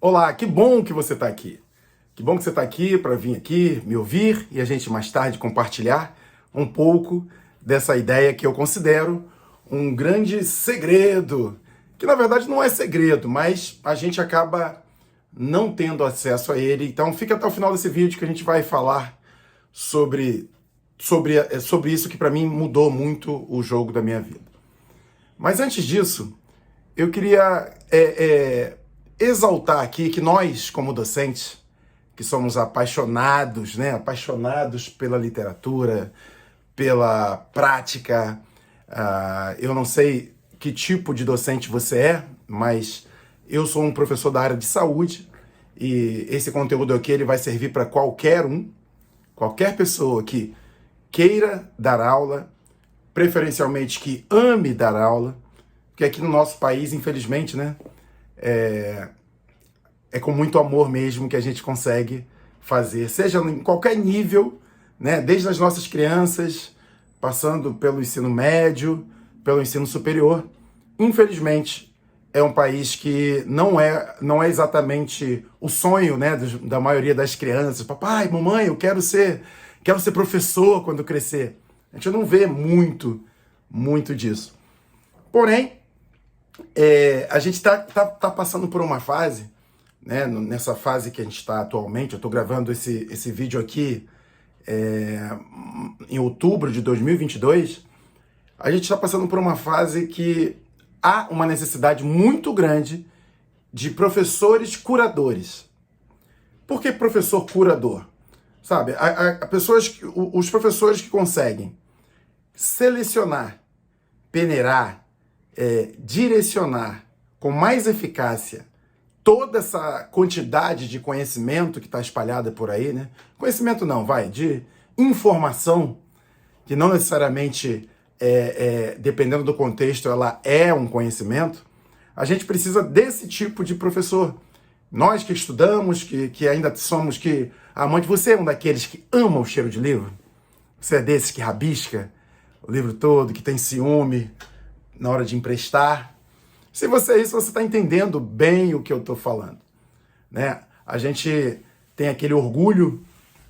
Olá, que bom que você está aqui. Que bom que você está aqui para vir aqui me ouvir e a gente mais tarde compartilhar um pouco dessa ideia que eu considero um grande segredo, que na verdade não é segredo, mas a gente acaba não tendo acesso a ele. Então fica até o final desse vídeo que a gente vai falar sobre isso que para mim mudou muito o jogo da minha vida. Mas antes disso, eu queria exaltar aqui que nós, como docentes, que somos apaixonados, né? Apaixonados pela literatura, pela prática. Eu não sei que tipo de docente você é, mas eu sou um professor da área de saúde e esse conteúdo aqui ele vai servir para qualquer pessoa que queira dar aula, preferencialmente que ame dar aula, porque aqui no nosso país, infelizmente, né, é com muito amor mesmo que a gente consegue fazer, seja em qualquer nível, né, desde as nossas crianças, passando pelo ensino médio, pelo ensino superior. Infelizmente, é um país que não é exatamente o sonho, né, da maioria das crianças. Papai, mamãe, eu quero ser professor quando crescer. A gente não vê muito disso. Porém, a gente tá passando por uma fase, né, nessa fase que a gente está atualmente. Eu estou gravando esse vídeo aqui em outubro de 2022. A gente está passando por uma fase que há uma necessidade muito grande de professores curadores. Por que professor curador? Sabe, os professores que conseguem selecionar, peneirar, direcionar com mais eficácia toda essa quantidade de conhecimento que está espalhada por aí, né? Conhecimento não, de informação, que não necessariamente, dependendo do contexto, ela é um conhecimento. A gente precisa desse tipo de professor. Nós que estudamos, que ainda somos amantes, você é um daqueles que ama o cheiro de livro? Você é desses que rabisca o livro todo, que tem ciúme na hora de emprestar? Se você é isso, você está entendendo bem o que eu estou falando, né? A gente tem aquele orgulho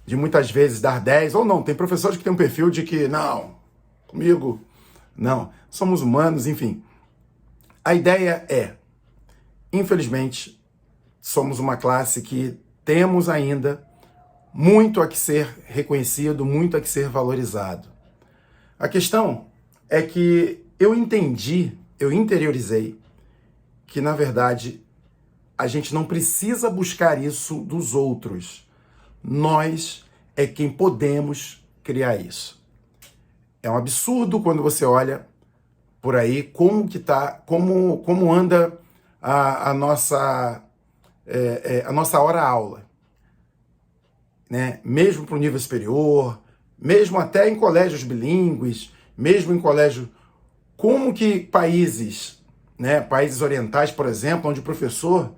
de muitas vezes dar 10, ou não, tem professores que têm um perfil de que, não, comigo, não, somos humanos, enfim. A ideia infelizmente, somos uma classe que temos ainda muito a que ser reconhecido, muito a que ser valorizado. A questão é que eu interiorizei, que, na verdade, a gente não precisa buscar isso dos outros. Nós é quem podemos criar isso. É um absurdo quando você olha por aí como anda a nossa hora-aula, né? Mesmo para o nível superior, mesmo até em colégios bilíngues, mesmo em colégio, como que países, né, países orientais, por exemplo, onde o professor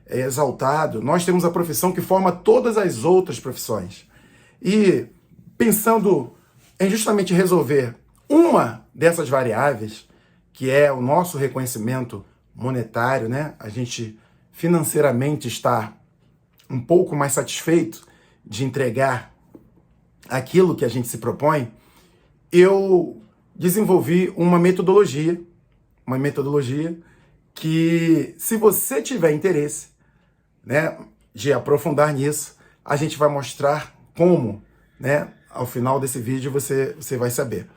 é exaltado, nós temos a profissão que forma todas as outras profissões. E pensando em justamente resolver uma dessas variáveis, que é o nosso reconhecimento monetário, né, a gente financeiramente está um pouco mais satisfeito de entregar aquilo que a gente se propõe, eu desenvolvi uma metodologia que, se você tiver interesse, né, de aprofundar nisso, a gente vai mostrar como, né, ao final desse vídeo você vai saber.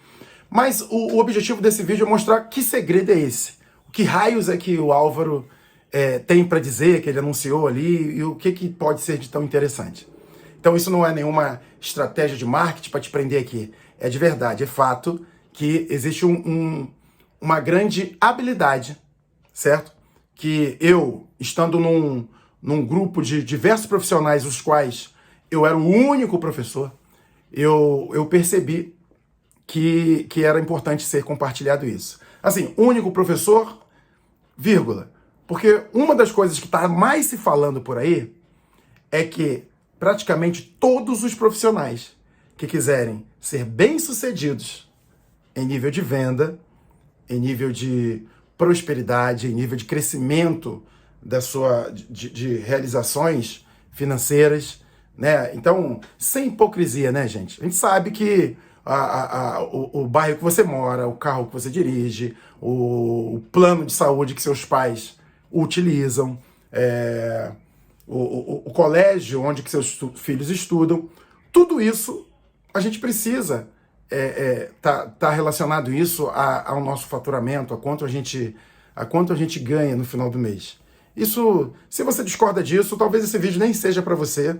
Mas o objetivo desse vídeo é mostrar que segredo é esse, o que raios é que o Álvaro tem para dizer, que ele anunciou ali, e o que pode ser de tão interessante. Então isso não é nenhuma estratégia de marketing para te prender aqui, é de verdade, é fato que existe uma grande habilidade, certo? Que eu, estando num grupo de diversos profissionais, os quais eu era o único professor, eu percebi que era importante ser compartilhado isso. Assim, único professor, vírgula. Porque uma das coisas que está mais se falando por aí é que praticamente todos os profissionais que quiserem ser bem-sucedidos em nível de venda, em nível de prosperidade, em nível de crescimento de realizações financeiras, né? Então, sem hipocrisia, né, gente? A gente sabe que o bairro que você mora, o carro que você dirige, o plano de saúde que seus pais utilizam, o colégio onde que seus filhos estudam, tudo isso a gente precisa tá relacionado isso ao nosso faturamento, a quanto a gente ganha no final do mês. Isso, se você discorda disso, talvez esse vídeo nem seja para você.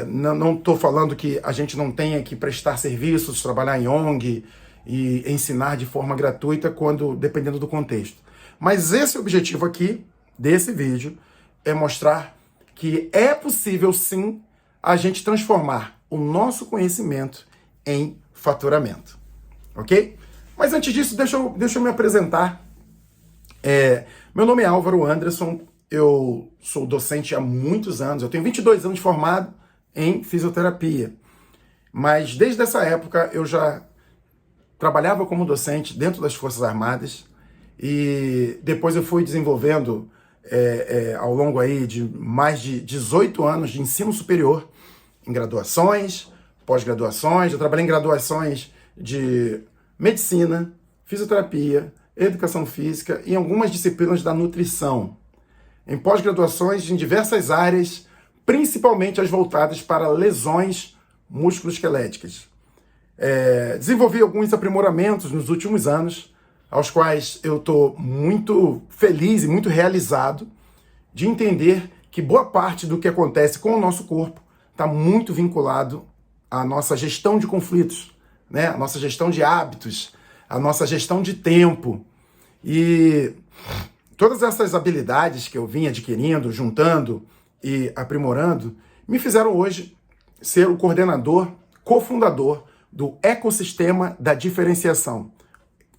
Não estou falando que a gente não tenha que prestar serviços, trabalhar em ONG e ensinar de forma gratuita, dependendo do contexto. Mas esse objetivo aqui, desse vídeo, é mostrar que é possível sim a gente transformar o nosso conhecimento em faturamento, ok? Mas antes disso, deixa eu me apresentar. Meu nome é Álvaro Anderson, eu sou docente há muitos anos, eu tenho 22 anos formado em fisioterapia, mas desde essa época eu já trabalhava como docente dentro das Forças Armadas e depois eu fui desenvolvendo ao longo aí de mais de 18 anos de ensino superior em graduações, pós-graduações. Eu trabalhei em graduações de medicina, fisioterapia, educação física e em algumas disciplinas da nutrição. Em pós-graduações em diversas áreas, principalmente as voltadas para lesões musculoesqueléticas. Desenvolvi alguns aprimoramentos nos últimos anos, aos quais eu estou muito feliz e muito realizado de entender que boa parte do que acontece com o nosso corpo está muito vinculado à nossa gestão de conflitos, né? A nossa gestão de hábitos, a nossa gestão de tempo. E todas essas habilidades que eu vim adquirindo, juntando e aprimorando, me fizeram hoje ser o coordenador, cofundador do ecossistema da diferenciação.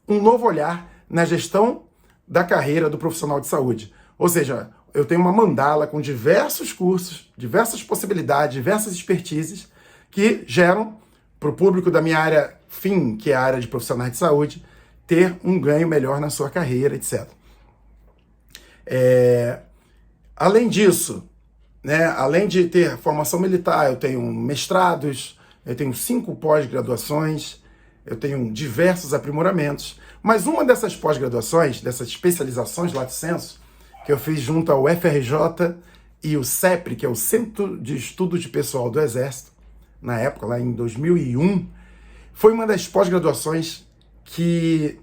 Um novo olhar na gestão da carreira do profissional de saúde. Ou seja, eu tenho uma mandala com diversos cursos, diversas possibilidades, diversas expertises que geram para o público da minha área fim, que é a área de profissionais de saúde, ter um ganho melhor na sua carreira, etc. Além disso, né, além de ter formação militar, eu tenho mestrados, eu tenho 5 pós-graduações, eu tenho diversos aprimoramentos, mas uma dessas pós-graduações, dessas especializações lato sensu, que eu fiz junto ao FRJ e o CEPRE, que é o Centro de Estudos de Pessoal do Exército, na época, lá em 2001, foi uma das pós-graduações que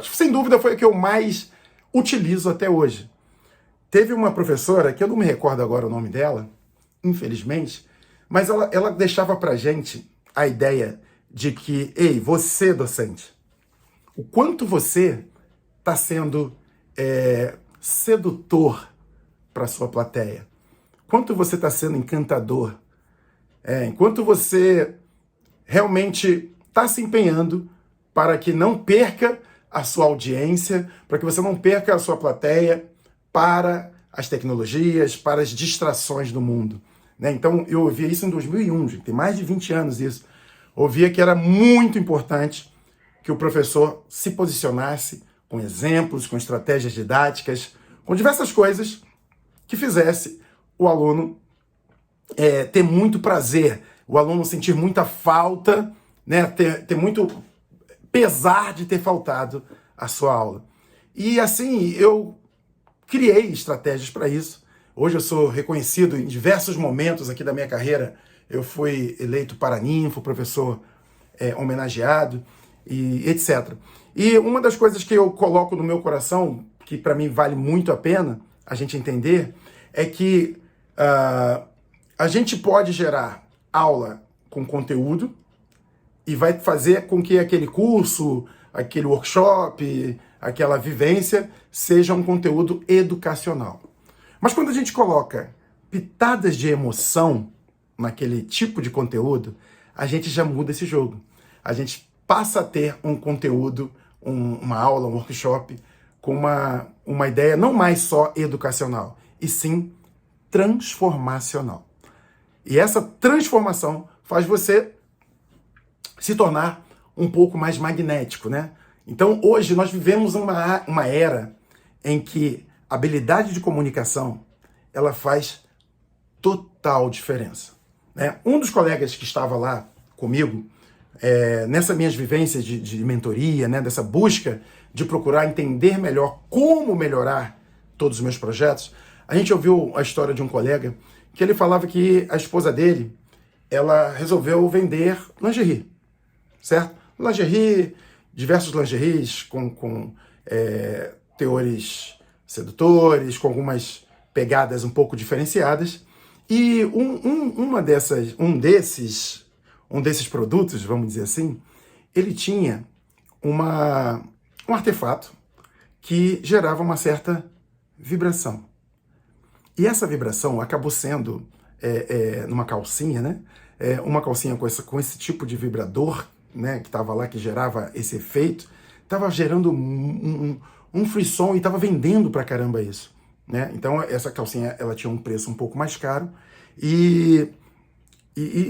sem dúvida, foi a que eu mais utilizo até hoje. Teve uma professora, que eu não me recordo agora o nome dela, infelizmente, mas ela deixava pra gente a ideia de que, ei, você, docente, o quanto você está sendo sedutor para sua plateia, quanto você está sendo encantador, enquanto você realmente está se empenhando para que não perca a sua audiência, para que você não perca a sua plateia para as tecnologias, para as distrações do mundo. Né? Então, eu ouvia isso em 2001, gente, tem mais de 20 anos isso. Ouvia que era muito importante que o professor se posicionasse com exemplos, com estratégias didáticas, com diversas coisas que fizesse o aluno ter muito prazer, o aluno sentir muita falta, né? ter muito pesar de ter faltado a sua aula. E assim, eu criei estratégias para isso. Hoje eu sou reconhecido em diversos momentos aqui da minha carreira. Eu fui eleito paraninfo, professor homenageado, e etc. E uma das coisas que eu coloco no meu coração, que para mim vale muito a pena a gente entender, é que a gente pode gerar aula com conteúdo e vai fazer com que aquele curso, aquele workshop, aquela vivência seja um conteúdo educacional. Mas quando a gente coloca pitadas de emoção naquele tipo de conteúdo, a gente já muda esse jogo. A gente passa a ter um conteúdo, uma aula, um workshop, com uma ideia não mais só educacional, e sim transformacional. E essa transformação faz você se tornar um pouco mais magnético, né? Então, hoje, nós vivemos uma era em que a habilidade de comunicação, ela faz total diferença, né? Um dos colegas que estava lá comigo, nessas minhas vivências de mentoria, né, dessa busca de procurar entender melhor como melhorar todos os meus projetos, a gente ouviu a história de um colega que ele falava que a esposa dele, ela resolveu vender lingerie, certo? Lingerie, diversos lingeries com teores sedutores, com algumas pegadas um pouco diferenciadas. E um desses produtos, vamos dizer assim, ele tinha um artefato que gerava uma certa vibração. E essa vibração acabou sendo, numa calcinha, né? Uma calcinha com esse tipo de vibrador, né, que estava lá, que gerava esse efeito, estava gerando um frisson e estava vendendo pra caramba isso, né? Então essa calcinha, ela tinha um preço um pouco mais caro e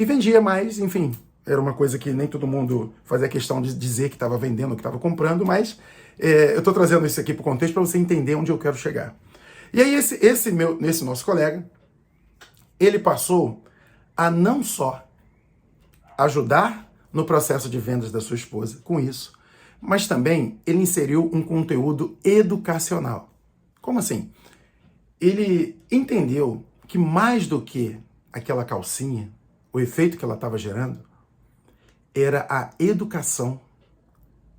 vendia mais, enfim, era uma coisa que nem todo mundo fazia questão de dizer que estava vendendo, que estava comprando, mas eu estou trazendo isso aqui para o contexto para você entender onde eu quero chegar. E aí esse nosso colega, ele passou a não só ajudar no processo de vendas da sua esposa com isso, mas também ele inseriu um conteúdo educacional. Como assim? Ele entendeu que mais do que aquela calcinha, o efeito que ela estava gerando, era a educação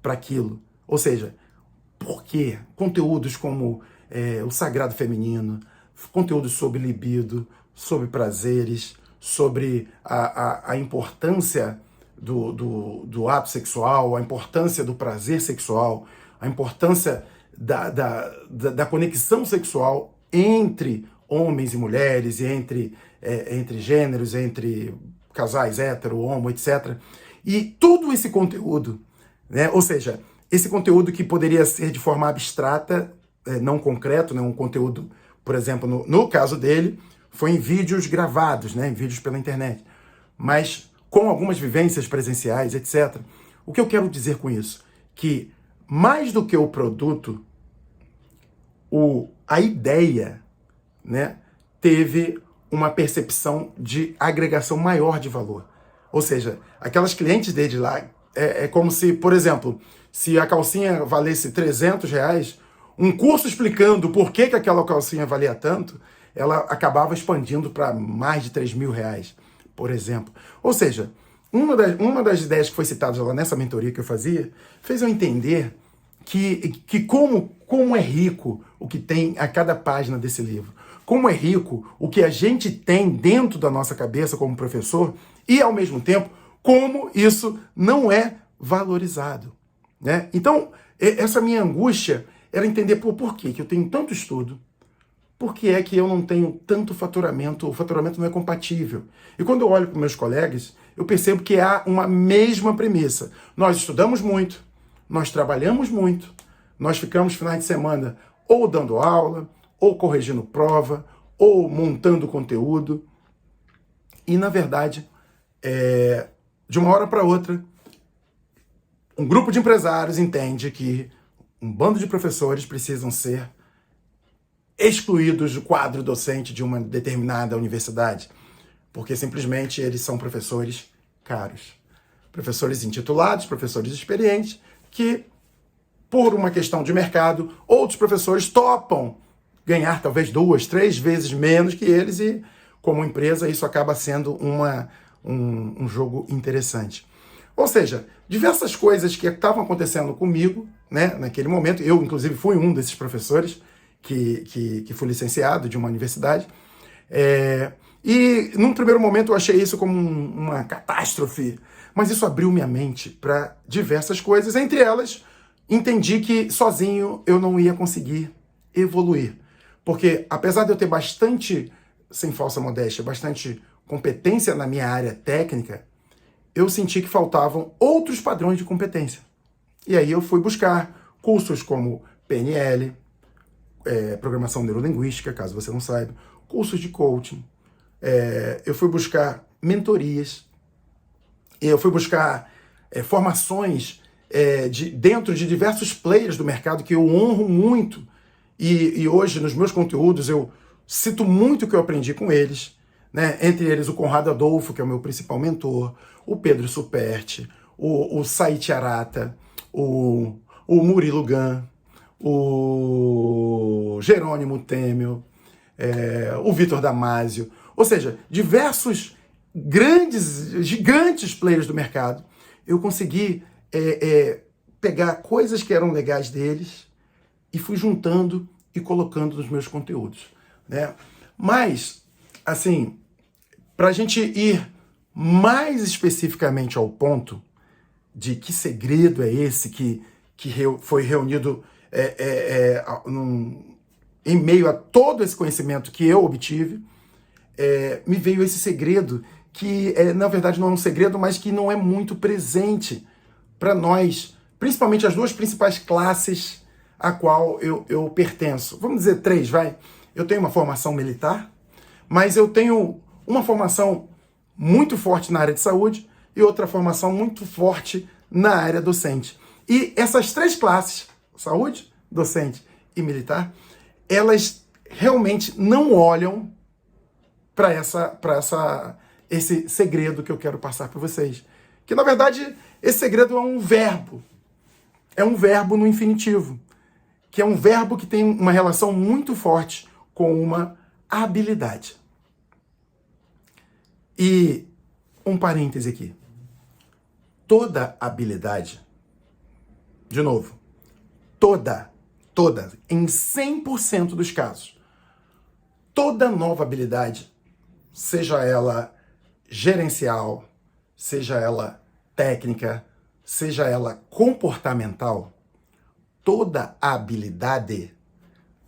para aquilo. Ou seja, por quê? Conteúdos como o sagrado feminino, conteúdos sobre libido, sobre prazeres, sobre a importância do ato sexual, a importância do prazer sexual, a importância da conexão sexual entre homens e mulheres, e entre gêneros, entre casais hétero, homo, etc. E todo esse conteúdo, né? Ou seja, esse conteúdo que poderia ser de forma abstrata, não concreto, né? Um conteúdo, por exemplo, no caso dele, foi em vídeos gravados, né? Em vídeos pela internet, mas com algumas vivências presenciais, etc. O que eu quero dizer com isso? Que mais do que o produto, a ideia, né, teve uma percepção de agregação maior de valor. Ou seja, aquelas clientes dele lá, é como se, por exemplo, se a calcinha valesse R$300, um curso explicando por que aquela calcinha valia tanto, ela acabava expandindo para mais de R$3.000, por exemplo. Ou seja, uma das ideias que foi citada lá nessa mentoria que eu fazia, fez eu entender que como é rico o que tem a cada página desse livro. Como é rico o que a gente tem dentro da nossa cabeça como professor e, ao mesmo tempo, como isso não é valorizado, né? Então, essa minha angústia era entender por que eu tenho tanto estudo, por que é que eu não tenho tanto faturamento, o faturamento não é compatível. E quando eu olho para meus colegas, eu percebo que há uma mesma premissa. Nós estudamos muito, nós trabalhamos muito, nós ficamos finais de semana ou dando aula, ou corrigindo prova, ou montando conteúdo. E, na verdade, de uma hora para outra, um grupo de empresários entende que um bando de professores precisam ser excluídos do quadro docente de uma determinada universidade, porque simplesmente eles são professores caros. Professores intitulados, professores experientes, que, por uma questão de mercado, outros professores topam ganhar talvez 2, 3 vezes menos que eles e, como empresa, isso acaba sendo um jogo interessante. Ou seja, diversas coisas que estavam acontecendo comigo, né, naquele momento. Eu, inclusive, fui um desses professores que fui licenciado de uma universidade. E, num primeiro momento, eu achei isso como uma catástrofe, mas isso abriu minha mente para diversas coisas. Entre elas, entendi que sozinho eu não ia conseguir evoluir. Porque, apesar de eu ter bastante, sem falsa modéstia, bastante competência na minha área técnica, eu senti que faltavam outros padrões de competência. E aí eu fui buscar cursos como PNL, programação neurolinguística, caso você não saiba, cursos de coaching. Eu fui buscar mentorias, eu fui buscar formações dentro de diversos players do mercado que eu honro muito, e hoje nos meus conteúdos eu cito muito o que eu aprendi com eles, né? Entre eles o Conrado Adolfo, que é o meu principal mentor, o Pedro Superti, o Saichi Arata, o Murilo Gun, o Jerônimo Temel, o Vitor Damasio, ou seja, diversos gigantes players do mercado. Eu consegui pegar coisas que eram legais deles e fui juntando e colocando nos meus conteúdos, né? Mas, assim, para a gente ir mais especificamente ao ponto de que segredo é esse que foi reunido em meio a todo esse conhecimento que eu obtive, me veio esse segredo que, na verdade, não é um segredo, mas que não é muito presente para nós, principalmente as duas principais classes a qual eu pertenço. Vamos dizer 3, vai. Eu tenho uma formação militar, mas eu tenho uma formação muito forte na área de saúde e outra formação muito forte na área docente. E essas 3 classes, saúde, docente e militar, elas realmente não olham para esse segredo que eu quero passar para vocês. Que, na verdade, esse segredo é um verbo. É um verbo no infinitivo. Que é um verbo que tem uma relação muito forte com uma habilidade. E um parêntese aqui. Toda habilidade, de novo, toda, em 100% dos casos, toda nova habilidade, seja ela gerencial, seja ela técnica, seja ela comportamental, toda habilidade,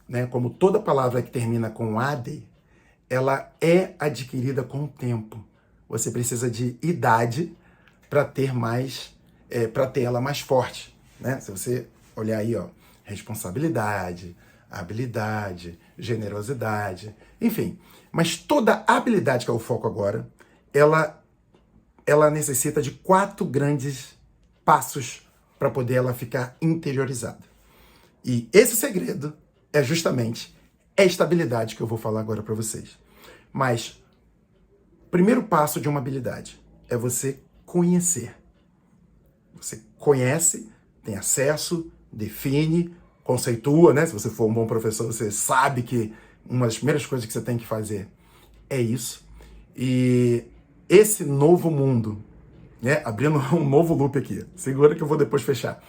né, como toda palavra que termina com AD, ela é adquirida com o tempo. Você precisa de idade para ter para ter ela mais forte, né? Se você olhar aí, ó, responsabilidade, habilidade, generosidade, enfim. Mas toda habilidade, que é o foco agora, ela necessita de 4 grandes passos para poder ela ficar interiorizada. E esse segredo é justamente esta habilidade que eu vou falar agora para vocês. Mas o primeiro passo de uma habilidade é você conhecer. Você conhece, tem acesso, define, conceitua, né? Se você for um bom professor, você sabe que uma das primeiras coisas que você tem que fazer é isso. E esse novo mundo, né? Abrindo um novo loop aqui, segura que eu vou depois fechar.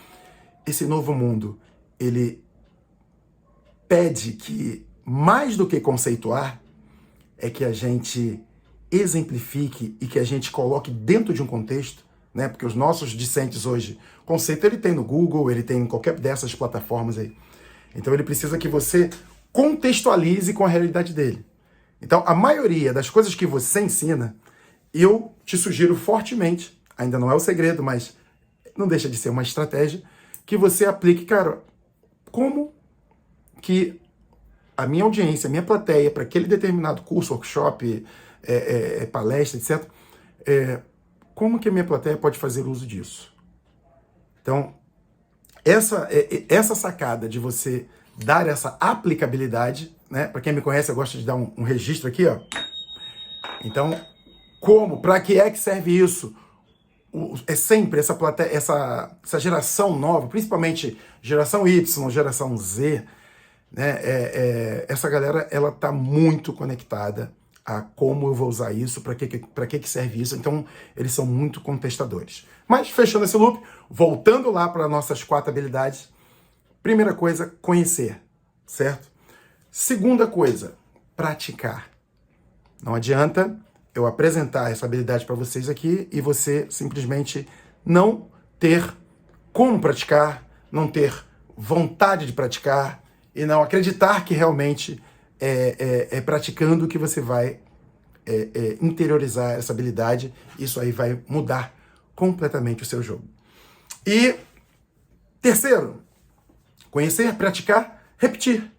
Esse novo mundo, ele pede que, mais do que conceituar, é que a gente exemplifique e que a gente coloque dentro de um contexto, né? Porque os nossos discentes hoje, conceito ele tem no Google, ele tem em qualquer dessas plataformas aí. Então ele precisa que você contextualize com a realidade dele. Então a maioria das coisas que você ensina, eu te sugiro fortemente, ainda não é o segredo, mas não deixa de ser uma estratégia, que você aplique, cara, como que a minha audiência, a minha plateia, para aquele determinado curso, workshop, palestra, etc., como que a minha plateia pode fazer uso disso? Então, essa sacada de você dar essa aplicabilidade, né? Para quem me conhece, eu gosto de dar um registro aqui, ó. Então, para que é que serve isso? É sempre essa plateia, essa geração nova, principalmente geração Y, geração Z, né? Essa galera, ela tá muito conectada a como eu vou usar isso, para que serve isso. Então, eles são muito contestadores. Mas, fechando esse loop, voltando lá para nossas 4 habilidades, primeira coisa, conhecer, certo? Segunda coisa, praticar. Não adianta eu apresentar essa habilidade para vocês aqui e você simplesmente não ter como praticar, não ter vontade de praticar e não acreditar que realmente é praticando que você vai interiorizar essa habilidade. Isso aí vai mudar completamente o seu jogo. E terceiro, conhecer, praticar, repetir,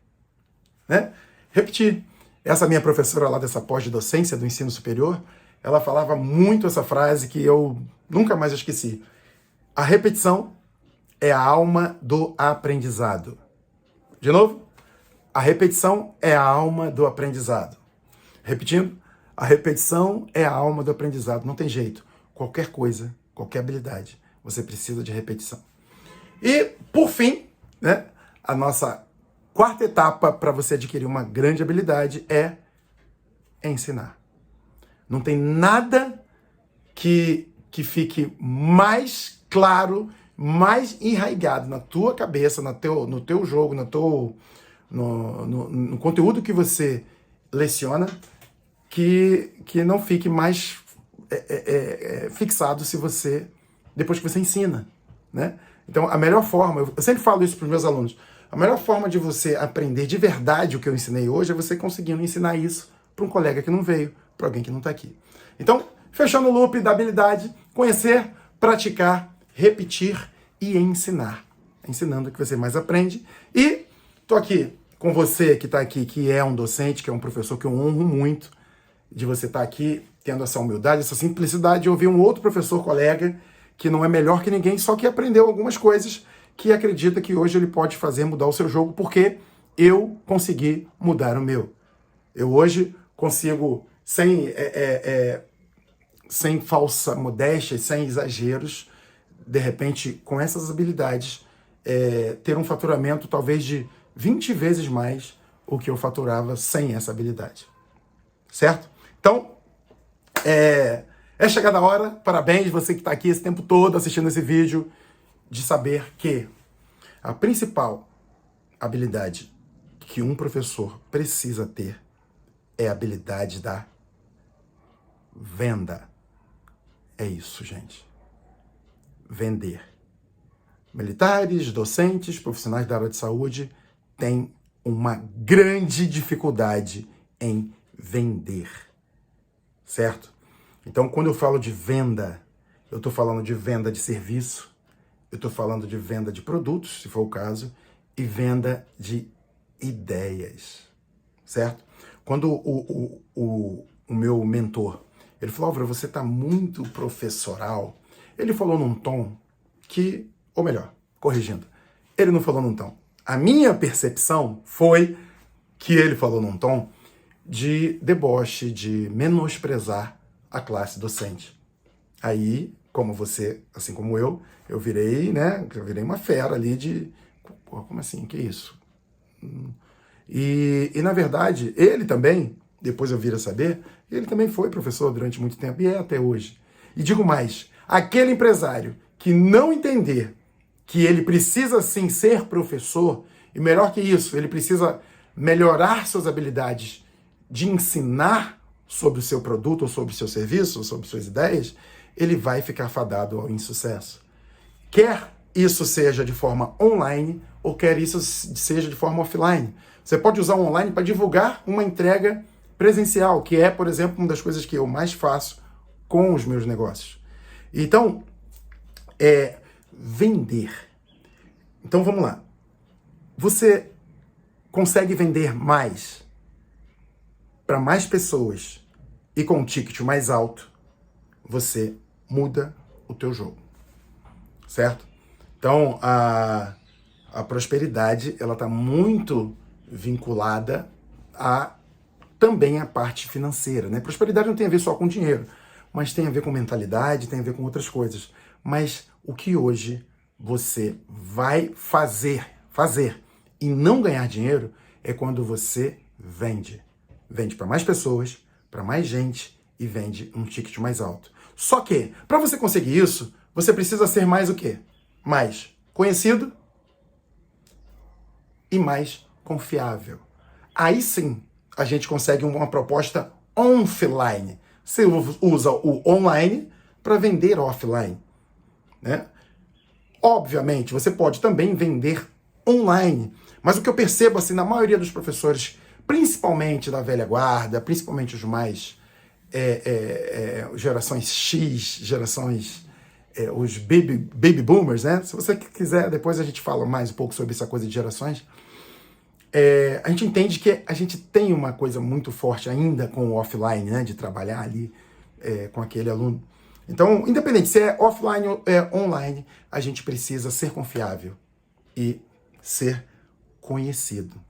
né? Repetir. Essa minha professora lá dessa pós-docência do ensino superior, ela falava muito essa frase que eu nunca mais esqueci. A repetição é a alma do aprendizado. De novo, a repetição é a alma do aprendizado. Repetindo, a repetição é a alma do aprendizado. Não tem jeito. Qualquer coisa, qualquer habilidade, você precisa de repetição. E, por fim, né, a nossa quarta etapa para você adquirir uma grande habilidade é ensinar. Não tem nada que fique mais claro, mais enraizado na tua cabeça, no teu jogo, no conteúdo que você leciona, que não fique mais fixado depois que você ensina, né? Então, a melhor forma, eu sempre falo isso para os meus alunos, a melhor forma de você aprender de verdade o que eu ensinei hoje é você conseguindo ensinar isso para um colega que não veio, para alguém que não está aqui. Então, fechando o loop da habilidade, conhecer, praticar, repetir e ensinar. Ensinando que você mais aprende. E estou aqui com você que está aqui, que é um docente, que é um professor que eu honro muito, de você estar aqui tendo essa humildade, essa simplicidade de ouvir um outro professor, colega, que não é melhor que ninguém, só que aprendeu algumas coisas que acredita que hoje ele pode fazer mudar o seu jogo, porque eu consegui mudar o meu. Eu hoje consigo, sem falsa modéstia, sem exageros, de repente, com essas habilidades, ter um faturamento talvez de 20 vezes mais o que eu faturava sem essa habilidade. Certo? Então, é chegada a hora, parabéns você que está aqui esse tempo todo assistindo esse vídeo, de saber que a principal habilidade que um professor precisa ter é a habilidade da venda. É isso, gente. Vender. Militares, docentes, profissionais da área de saúde têm uma grande dificuldade em vender. Certo? Então, quando eu falo de venda, eu estou falando de venda de serviço, eu estou falando de venda de produtos, se for o caso, e venda de ideias, certo? Quando o meu mentor, ele falou, Álvaro, você está muito professoral, ele falou num tom que, ou melhor, corrigindo, ele não falou num tom. A minha percepção foi que ele falou num tom de deboche, de menosprezar a classe docente. Aí, como você, assim como eu virei, né? Eu virei uma fera ali de... Pô, como assim? Que isso? E na verdade, ele também, depois eu vir a saber, ele também foi professor durante muito tempo e é até hoje. E digo mais, aquele empresário que não entender que ele precisa sim ser professor, e melhor que isso, ele precisa melhorar suas habilidades de ensinar sobre o seu produto, ou sobre o seu serviço, ou sobre suas ideias, ele vai ficar fadado ao insucesso. Quer isso seja de forma online, ou quer isso seja de forma offline. Você pode usar o online para divulgar uma entrega presencial, que é, por exemplo, uma das coisas que eu mais faço com os meus negócios. Então, vender. Então, vamos lá. Você consegue vender mais para mais pessoas e com um ticket mais alto, você muda o teu jogo, certo? Então, a prosperidade, ela está muito vinculada também à parte financeira, né? Prosperidade não tem a ver só com dinheiro, mas tem a ver com mentalidade, tem a ver com outras coisas. Mas o que hoje você vai fazer e não ganhar dinheiro é quando você vende. Vende para mais pessoas, para mais gente e vende um ticket mais alto. Só que, para você conseguir isso, você precisa ser mais o quê? Mais conhecido e mais confiável. Aí sim, a gente consegue uma proposta offline. Você usa o online para vender offline, né? Obviamente, você pode também vender online, mas o que eu percebo assim na maioria dos professores, principalmente da velha guarda, principalmente os mais gerações X, os baby boomers, né? Se você quiser, depois a gente fala mais um pouco sobre essa coisa de gerações. A gente entende que a gente tem uma coisa muito forte ainda com o offline, né? De trabalhar ali com aquele aluno. Então, independente se é offline ou é online, a gente precisa ser confiável e ser conhecido.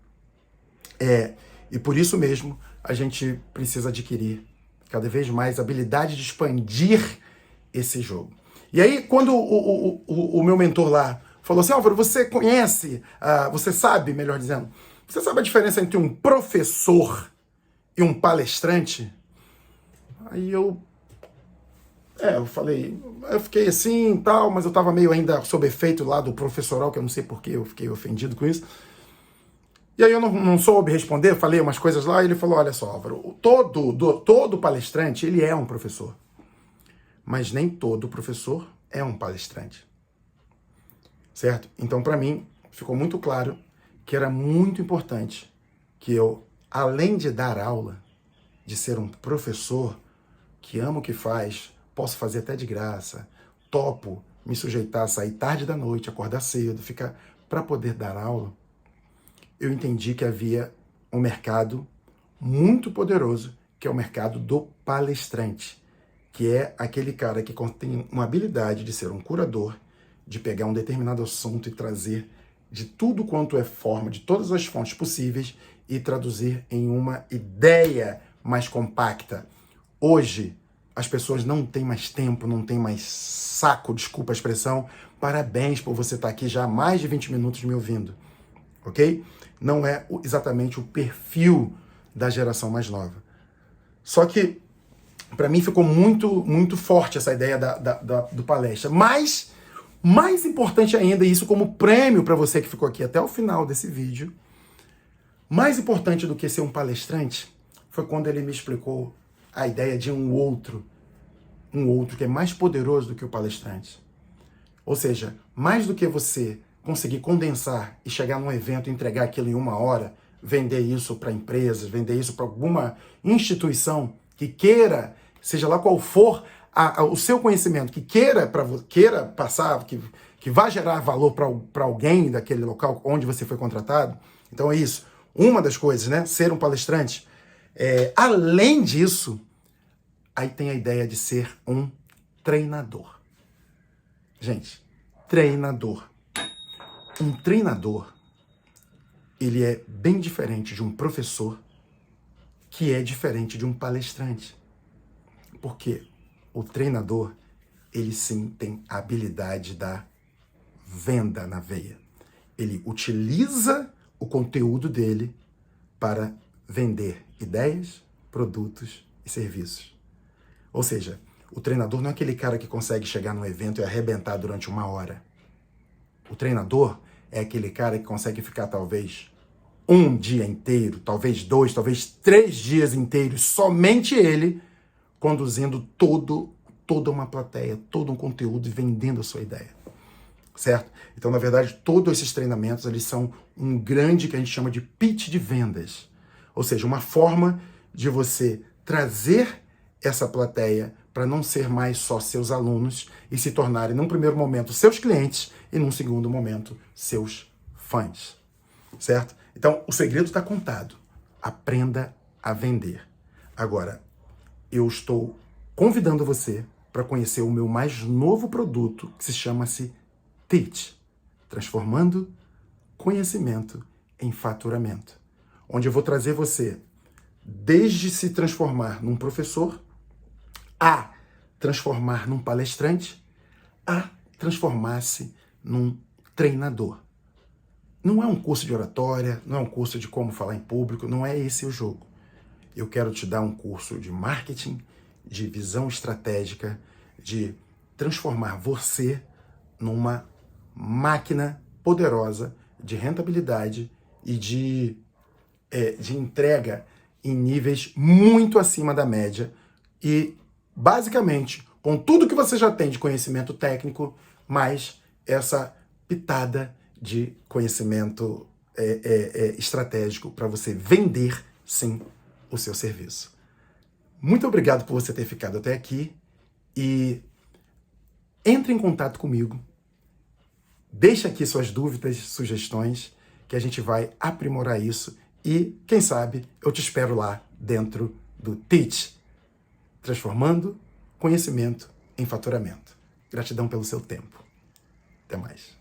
E por isso mesmo, a gente precisa adquirir cada vez mais a habilidade de expandir esse jogo. E aí, quando o meu mentor lá falou assim, Álvaro, você conhece, você sabe, melhor dizendo, você sabe a diferença entre um professor e um palestrante? Aí eu fiquei assim e tal, mas eu tava meio ainda sob efeito lá do professoral, que eu não sei por que eu fiquei ofendido com isso. E aí eu não soube responder, falei umas coisas lá, e ele falou, olha só, Álvaro, todo palestrante, ele é um professor. Mas nem todo professor é um palestrante. Certo? Então, para mim, ficou muito claro que era muito importante que eu, além de dar aula, de ser um professor que ama o que faz, posso fazer até de graça, topo me sujeitar a sair tarde da noite, acordar cedo, ficar para poder dar aula, eu entendi que havia um mercado muito poderoso, que é o mercado do palestrante, que é aquele cara que tem uma habilidade de ser um curador, de pegar um determinado assunto e trazer de tudo quanto é forma, de todas as fontes possíveis e traduzir em uma ideia mais compacta. Hoje, as pessoas não têm mais tempo, não têm mais saco, desculpa a expressão. Parabéns por você estar aqui já há mais de 20 minutos me ouvindo, ok? Não é exatamente o perfil da geração mais nova. Só que, para mim, ficou muito forte essa ideia do palestra. Mas, mais importante ainda, e isso como prêmio para você que ficou aqui até o final desse vídeo, mais importante do que ser um palestrante, foi quando ele me explicou a ideia de um outro que é mais poderoso do que o palestrante. Ou seja, mais do que você conseguir condensar e chegar num evento e entregar aquilo em 1 hora, vender isso para empresas, vender isso para alguma instituição que queira, seja lá qual for o seu conhecimento, que queira passar, que vá gerar valor para alguém daquele local onde você foi contratado. Então é isso. Uma das coisas, né? Ser um palestrante. Além disso, aí tem a ideia de ser um treinador. Gente, treinador. Um treinador, ele é bem diferente de um professor, que é diferente de um palestrante. Porque o treinador, ele sim tem a habilidade da venda na veia. Ele utiliza o conteúdo dele para vender ideias, produtos e serviços. Ou seja, o treinador não é aquele cara que consegue chegar num evento e arrebentar durante 1 hora. O treinador é aquele cara que consegue ficar talvez 1 dia inteiro, talvez 2, talvez 3 dias inteiros, somente ele, conduzindo toda uma plateia, todo um conteúdo e vendendo a sua ideia. Certo? Então, na verdade, todos esses treinamentos, eles são um grande, que a gente chama de pitch de vendas. Ou seja, uma forma de você trazer essa plateia para não ser mais só seus alunos e se tornarem, num primeiro momento, seus clientes e, num segundo momento, seus fãs. Certo? Então, o segredo está contado. Aprenda a vender. Agora, eu estou convidando você para conhecer o meu mais novo produto, que se chama-se Teach, transformando conhecimento em faturamento, onde eu vou trazer você desde se transformar num professor, a transformar num palestrante, a transformar-se num treinador. Não é um curso de oratória, não é um curso de como falar em público, não é esse o jogo. Eu quero te dar um curso de marketing, de visão estratégica, de transformar você numa máquina poderosa de rentabilidade e de entrega em níveis muito acima da média e, basicamente, com tudo que você já tem de conhecimento técnico, mais essa pitada de conhecimento estratégico para você vender, sim, o seu serviço. Muito obrigado por você ter ficado até aqui e entre em contato comigo. Deixa aqui suas dúvidas, sugestões, que a gente vai aprimorar isso e, quem sabe, eu te espero lá dentro do Teach, transformando conhecimento em faturamento. Gratidão pelo seu tempo. Até mais.